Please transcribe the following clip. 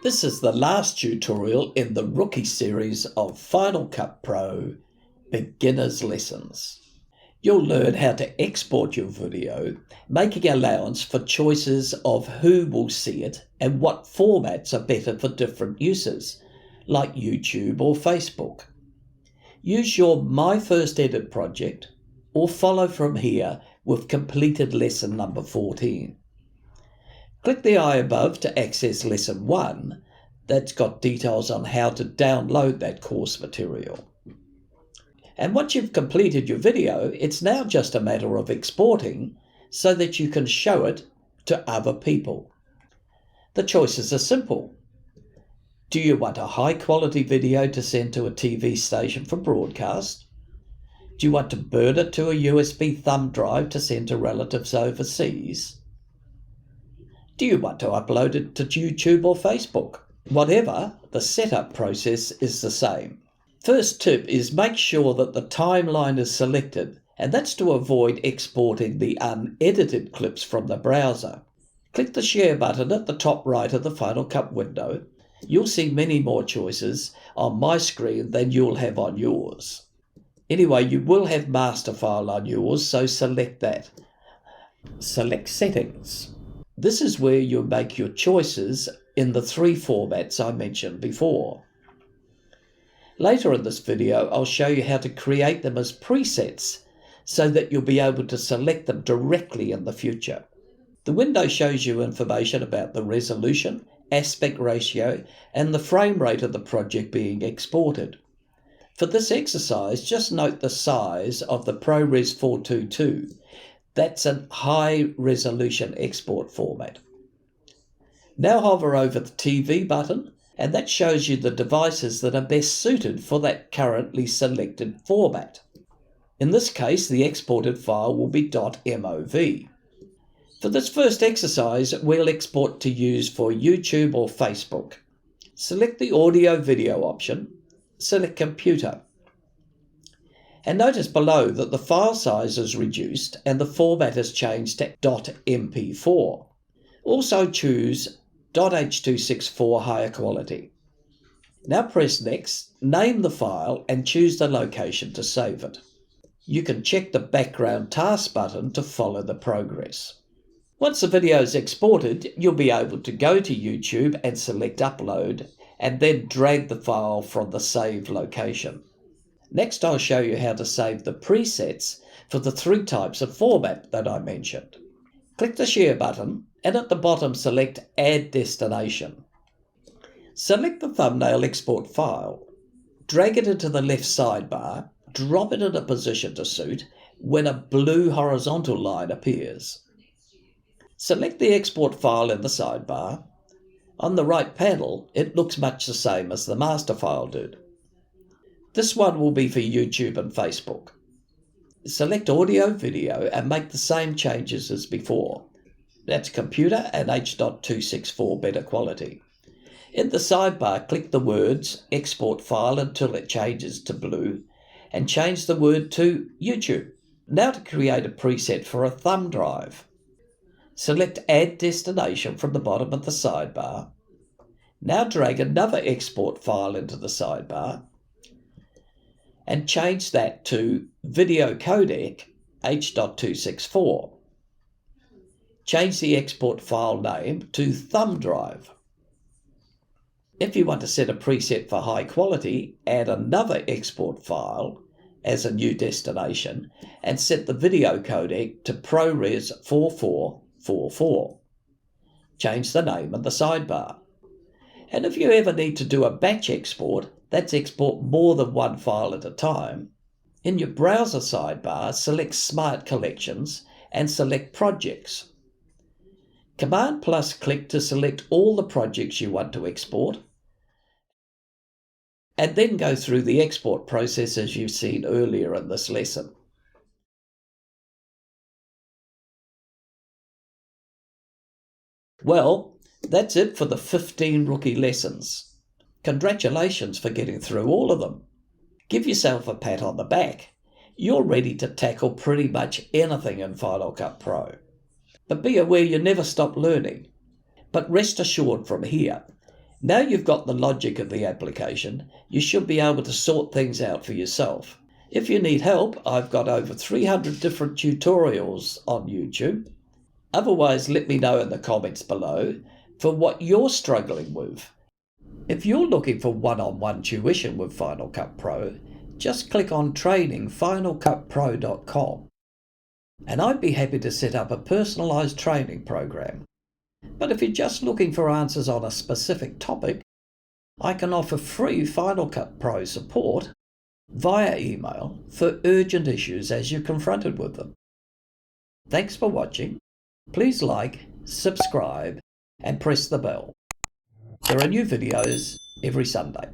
This is the last tutorial in the Rookie series of Final Cut Pro Beginner's Lessons. You'll learn how to export your video, making allowance for choices of who will see it and what formats are better for different uses, like YouTube or Facebook. Use your My First Edit project or follow from here with completed lesson number 14. Click the eye above to access lesson 1 that's got details on how to download that course material. And once you've completed your video, it's now just a matter of exporting so that you can show it to other people. The choices are simple. Do you want a high quality video to send to a TV station for broadcast? Do you want to burn it to a USB thumb drive to send to relatives overseas? Do you want to upload it to YouTube or Facebook? Whatever, the setup process is the same. First tip is make sure that the timeline is selected, and that's to avoid exporting the unedited clips from the browser. Click the share button at the top right of the Final Cut window. You'll see many more choices on my screen than you'll have on yours. Anyway, you will have master file on yours, so select that. Select settings. This is where you'll make your choices in the 3 formats I mentioned before. Later in this video, I'll show you how to create them as presets so that you'll be able to select them directly in the future. The window shows you information about the resolution, aspect ratio, and the frame rate of the project being exported. For this exercise, just note the size of the ProRes 422. That's a high resolution export format. Now hover over the TV button, and that shows you the devices that are best suited for that currently selected format. In this case, the exported file will be .mov. For this first exercise, we'll export to use for YouTube or Facebook. Select the audio video option, select computer. And notice below that the file size is reduced and the format is changed to .mp4. Also choose .h.264 higher quality. Now press Next, name the file and choose the location to save it. You can check the background task button to follow the progress. Once the video is exported, you'll be able to go to YouTube and select Upload and then drag the file from the saved location. Next, I'll show you how to save the presets for the 3 types of format that I mentioned. Click the Share button and at the bottom select Add Destination. Select the thumbnail export file, drag it into the left sidebar, drop it in a position to suit when a blue horizontal line appears. Select the export file in the sidebar. On the right panel, it looks much the same as the master file did. This one will be for YouTube and Facebook. Select Audio Video and make the same changes as before. That's computer and H.264 better quality. In the sidebar, click the words Export File until it changes to blue and change the word to YouTube. Now to create a preset for a thumb drive. Select Add Destination from the bottom of the sidebar. Now drag another export file into the sidebar and change that to Video Codec H.264. Change the export file name to Thumb Drive. If you want to set a preset for high quality, add another export file as a new destination and set the video codec to ProRes 4444. Change the name in the sidebar. And if you ever need to do a batch export, that's export more than one file at a time. In your browser sidebar, select Smart Collections and select Projects. Command plus click to select all the projects you want to export, and then go through the export process as you've seen earlier in this lesson. Well, that's it for the 15 rookie lessons. Congratulations for getting through all of them. Give yourself a pat on the back. You're ready to tackle pretty much anything in Final Cut Pro. But be aware you never stop learning. But rest assured from here, Now you've got the logic of the application, you should be able to sort things out for yourself. If you need help, I've got over 300 different tutorials on YouTube. Otherwise, let me know in the comments below for what you're struggling with. If you're looking for one-on-one tuition with Final Cut Pro, just click on trainingfinalcutpro.com and I'd be happy to set up a personalised training program. But if you're just looking for answers on a specific topic, I can offer free Final Cut Pro support via email for urgent issues as you're confronted with them. Thanks for watching. Please like, subscribe, and press the bell. There are new videos every Sunday.